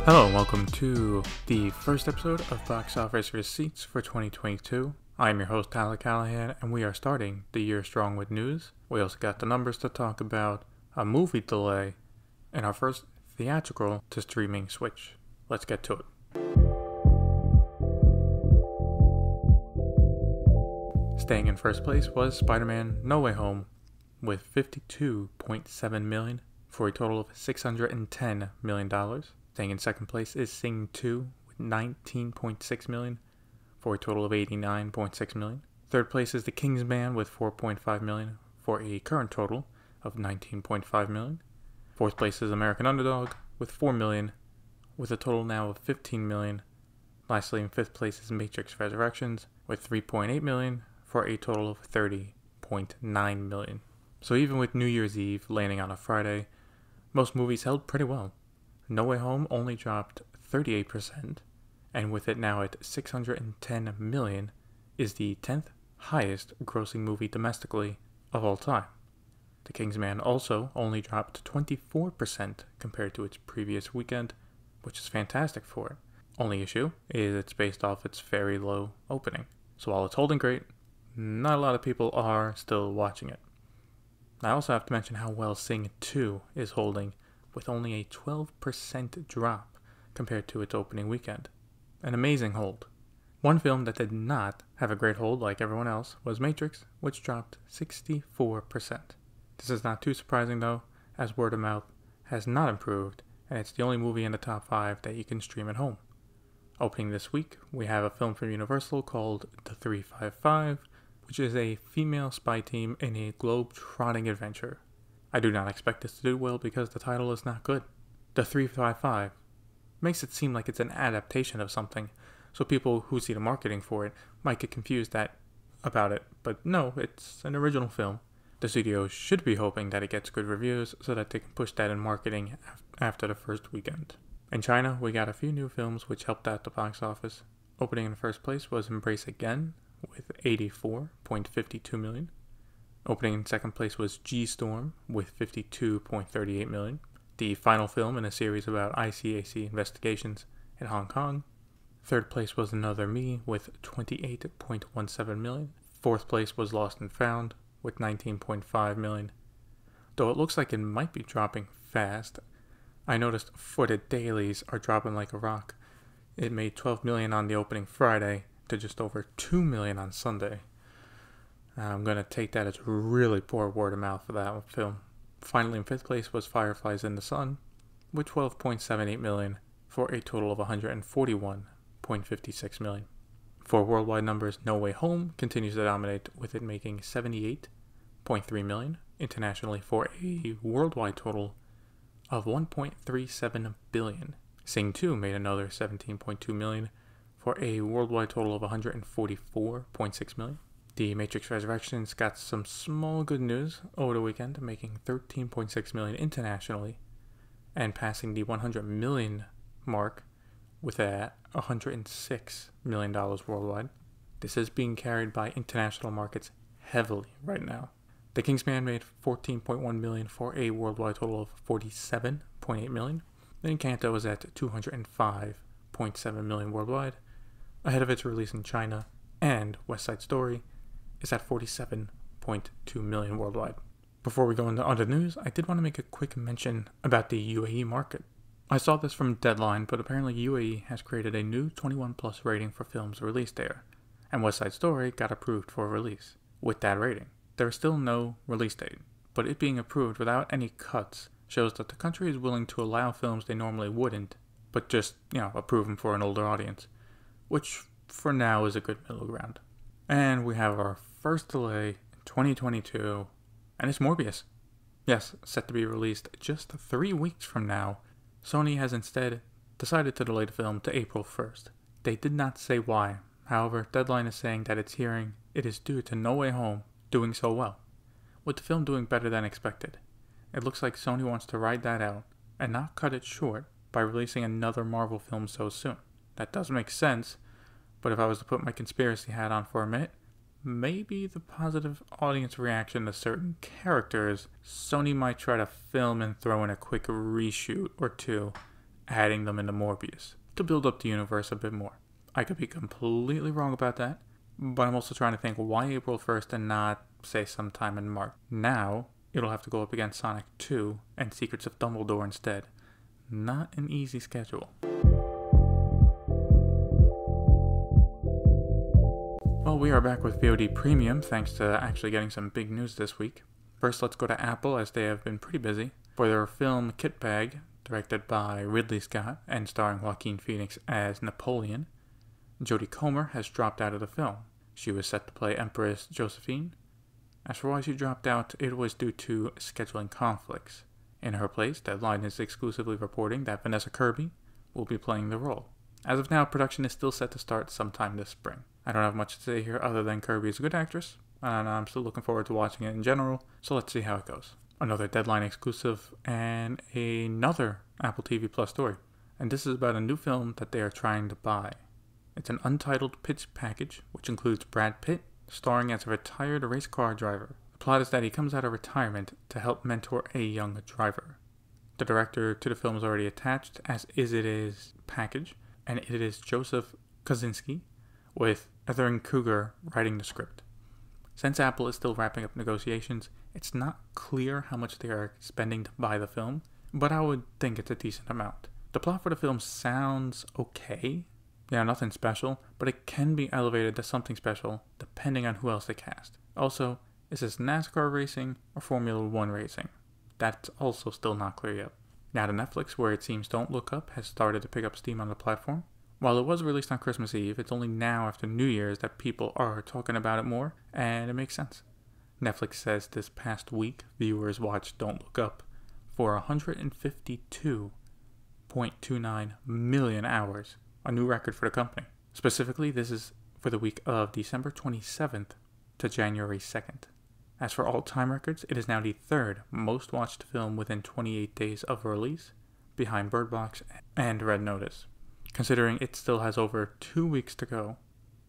Hello and welcome to the first episode of Box Office Receipts for 2022. I am your host Tyler Callahan and we are starting the year strong with news. We also got the numbers to talk about, a movie delay, and our first theatrical to streaming switch. Let's get to it. Staying in first place was Spider-Man No Way Home with $52.7 million for a total of $610 million. Staying in second place is Sing 2 with $19.6 million for a total of $89.6 million. Third place is The Kingsman with $4.5 million for a current total of $19.5 million. Fourth place is American Underdog with $4 million with a total now of $15 million. Lastly, in fifth place is Matrix Resurrections with $3.8 million for a total of $30.9 million. So even with New Year's Eve landing on a Friday, most movies held pretty well. No Way Home only dropped 38%, and with it now at $610 million, is the 10th highest grossing movie domestically of all time. The Kingsman also only dropped 24% compared to its previous weekend, which is fantastic for it. Only issue is it's based off its very low opening. So while it's holding great, not a lot of people are still watching it. I also have to mention how well Sing 2 is holding, with only a 12% drop compared to its opening weekend. An amazing hold. One film that did not have a great hold like everyone else was Matrix, which dropped 64%. This is not too surprising though, as word of mouth has not improved, and it's the only movie in the top 5 that you can stream at home. Opening this week, we have a film from Universal called The 355, which is a female spy team in a globe-trotting adventure. I do not expect this to do well because the title is not good. The 355 makes it seem like it's an adaptation of something, so people who see the marketing for it might get confused about it, but no, it's an original film. The studio should be hoping that it gets good reviews so that they can push that in marketing after the first weekend. In China, we got a few new films which helped out the box office. Opening in first place was Embrace Again with $84.52 million. Opening in second place was G-Storm with $52.38 million, the final film in a series about ICAC investigations in Hong Kong. Third place was Another Me with $28.17 million. Fourth place was Lost and Found with $19.5 million. Though it looks like it might be dropping fast, I noticed footed dailies are dropping like a rock. It made $12 million on the opening Friday to just over $2 million on Sunday. I'm going to take that as really poor word of mouth for that film. Finally, in fifth place was Fireflies in the Sun with $12.78 million for a total of $141.56 million. For worldwide numbers, No Way Home continues to dominate, with it making $78.3 million internationally for a worldwide total of $1.37 billion. Sing 2 made another $17.2 million for a worldwide total of $144.6 million. The Matrix Resurrections got some small good news over the weekend, making $13.6 million internationally and passing the $100 million mark with $106 million worldwide. This is being carried by international markets heavily right now. The Kingsman made $14.1 million for a worldwide total of $47.8 million. Then Encanto is at $205.7 million worldwide, ahead of its release in China, and West Side Story is at $47.2 million worldwide. Before we go into other news, I did want to make a quick mention about the UAE market. I saw this from Deadline, but apparently UAE has created a new 21 plus rating for films released there, and West Side Story got approved for release with that rating. There is still no release date, but it being approved without any cuts shows that the country is willing to allow films they normally wouldn't, but just, approve them for an older audience, which for now is a good middle ground. And we have our first delay in 2022, and it's Morbius. Yes, set to be released just 3 weeks from now. Sony has instead decided to delay the film to April 1st. They did not say why. However, Deadline is saying that it's hearing it is due to No Way Home doing so well, with the film doing better than expected. It looks like Sony wants to ride that out and not cut it short by releasing another Marvel film so soon. That does make sense, but if I was to put my conspiracy hat on for a minute, maybe the positive audience reaction to certain characters, Sony might try to film and throw in a quick reshoot or two adding them into Morbius to build up the universe a bit more. I could be completely wrong about that, but I'm also trying to think why April 1st and not, say, sometime in March. Now, it'll have to go up against Sonic 2 and Secrets of Dumbledore instead. Not an easy schedule. Well, we are back with VOD Premium thanks to actually getting some big news this week. First, let's go to Apple, as they have been pretty busy, for their film Kit Bag, directed by Ridley Scott and starring Joaquin Phoenix as Napoleon. Jodie Comer has dropped out of the film. She was set to play Empress Josephine. As for why she dropped out, it was due to scheduling conflicts. In her place, Deadline is exclusively reporting that Vanessa Kirby will be playing the role. As of now, production is still set to start sometime this spring. I don't have much to say here other than Kirby is a good actress, and I'm still looking forward to watching it in general, so let's see how it goes. Another Deadline exclusive and another Apple TV Plus story, and this is about a new film that they are trying to buy. It's an untitled pitch package, which includes Brad Pitt starring as a retired race car driver. The plot is that he comes out of retirement to help mentor a young driver. The director to the film is already attached, as is its package, and it is Joseph Kosinski, with Etherin Cougar writing the script. Since Apple is still wrapping up negotiations, it's not clear how much they are spending to buy the film, but I would think it's a decent amount. The plot for the film sounds okay. Yeah, nothing special, but it can be elevated to something special depending on who else they cast. Also, is this NASCAR racing or Formula 1 racing? That's also still not clear yet. Now to Netflix, where it seems Don't Look Up has started to pick up steam on the platform. While it was released on Christmas Eve, it's only now after New Year's that people are talking about it more, and it makes sense. Netflix says this past week, viewers watched Don't Look Up for 152.29 million hours, a new record for the company. Specifically, this is for the week of December 27th to January 2nd. As for all-time records, it is now the third most watched film within 28 days of release, behind Bird Box and Red Notice. Considering it still has over 2 weeks to go,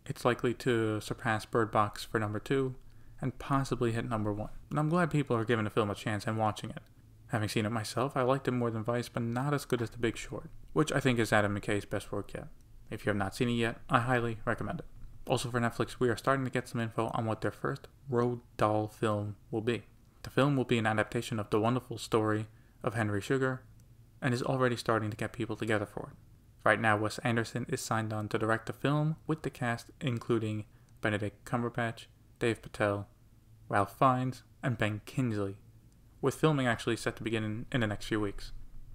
it's likely to surpass Bird Box for number 2 and possibly hit number 1. And I'm glad people are giving the film a chance and watching it. Having seen it myself, I liked it more than Vice, but not as good as The Big Short, which I think is Adam McKay's best work yet. If you have not seen it yet, I highly recommend it. Also for Netflix, we are starting to get some info on what their first Roald Dahl film will be. The film will be an adaptation of the wonderful story of Henry Sugar, and is already starting to get people together for it. Right now, Wes Anderson is signed on to direct the film with the cast including Benedict Cumberbatch, Dave Patel, Ralph Fiennes, and Ben Kingsley, with filming actually set to begin in the next few weeks.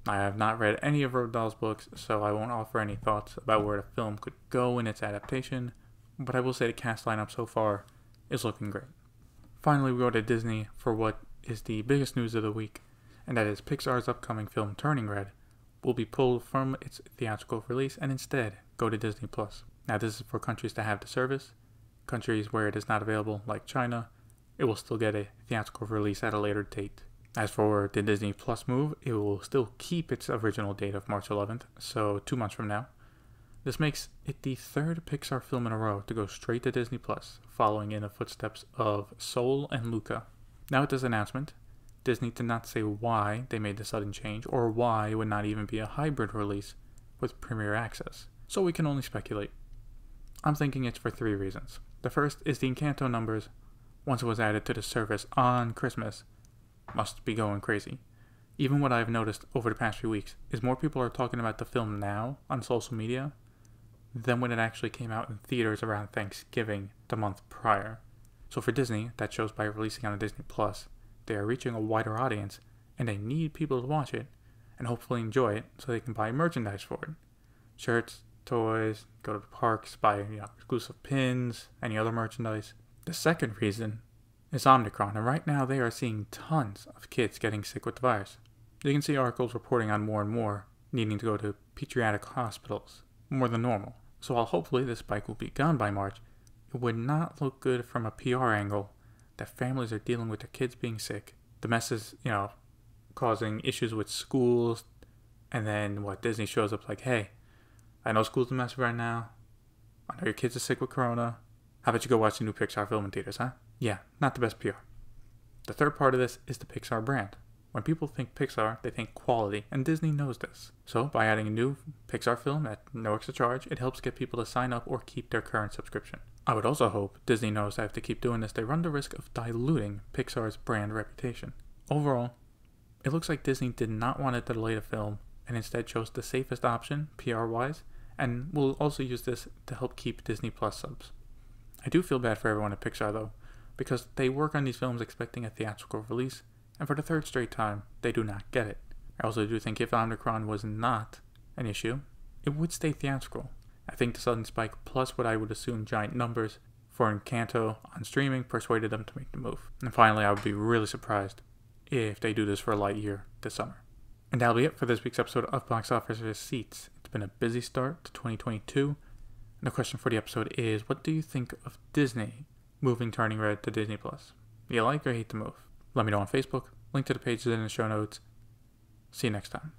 I have not read any of Roald Dahl's books, so I won't offer any thoughts about where the film could go in its adaptation, but I will say the cast lineup so far is looking great. Finally, we go to Disney for what is the biggest news of the week, and that is Pixar's upcoming film Turning Red will be pulled from its theatrical release and instead go to Disney+. Now this is for countries that have the service. Countries where it is not available, like China, it will still get a theatrical release at a later date. As for the Disney Plus move, it will still keep its original date of March 11th, so 2 months from now. This makes it the third Pixar film in a row to go straight to Disney Plus, following in the footsteps of Soul and Luca. Now with this announcement, Disney did not say why they made the sudden change, or why it would not even be a hybrid release with Premier Access, so we can only speculate. I'm thinking it's for 3 reasons. The first is the Encanto numbers, once it was added to the service on Christmas, must be going crazy. Even what I've noticed over the past few weeks is more people are talking about the film now on social media than when it actually came out in theaters around Thanksgiving the month prior. So for Disney, that shows by releasing on Disney Plus, they are reaching a wider audience, and they need people to watch it and hopefully enjoy it so they can buy merchandise for it. Shirts, toys, go to the parks, buy exclusive pins, any other merchandise. The second reason is Omicron, and right now they are seeing tons of kids getting sick with the virus. You can see articles reporting on more and more needing to go to pediatric hospitals, more than normal. So while hopefully this spike will be gone by March, it would not look good from a PR angle that families are dealing with their kids being sick. The mess is, causing issues with schools, and then Disney shows up like, hey, I know school's a mess right now. I know your kids are sick with corona. How about you go watch the new Pixar film in theaters, huh? Yeah, not the best PR. The third part of this is the Pixar brand. When people think Pixar, they think quality, and Disney knows this. So, by adding a new Pixar film at no extra charge, it helps get people to sign up or keep their current subscription. I would also hope Disney knows that if they keep doing this, they run the risk of diluting Pixar's brand reputation. Overall, it looks like Disney did not want to delay the film, and instead chose the safest option, PR-wise, and will also use this to help keep Disney Plus subs. I do feel bad for everyone at Pixar though, because they work on these films expecting a theatrical release, and for the third straight time, they do not get it. I also do think if Omicron was not an issue, it would stay theatrical. I think the sudden spike plus what I would assume giant numbers for Encanto on streaming persuaded them to make the move. And finally, I would be really surprised if they do this for Lightyear this summer. And that'll be it for this week's episode of Box Office Receipts. It's been a busy start to 2022. And the question for the episode is, what do you think of Disney moving Turning Red to Disney Plus? Do you like or hate the move? Let me know on Facebook. Link to the pages in the show notes. See you next time.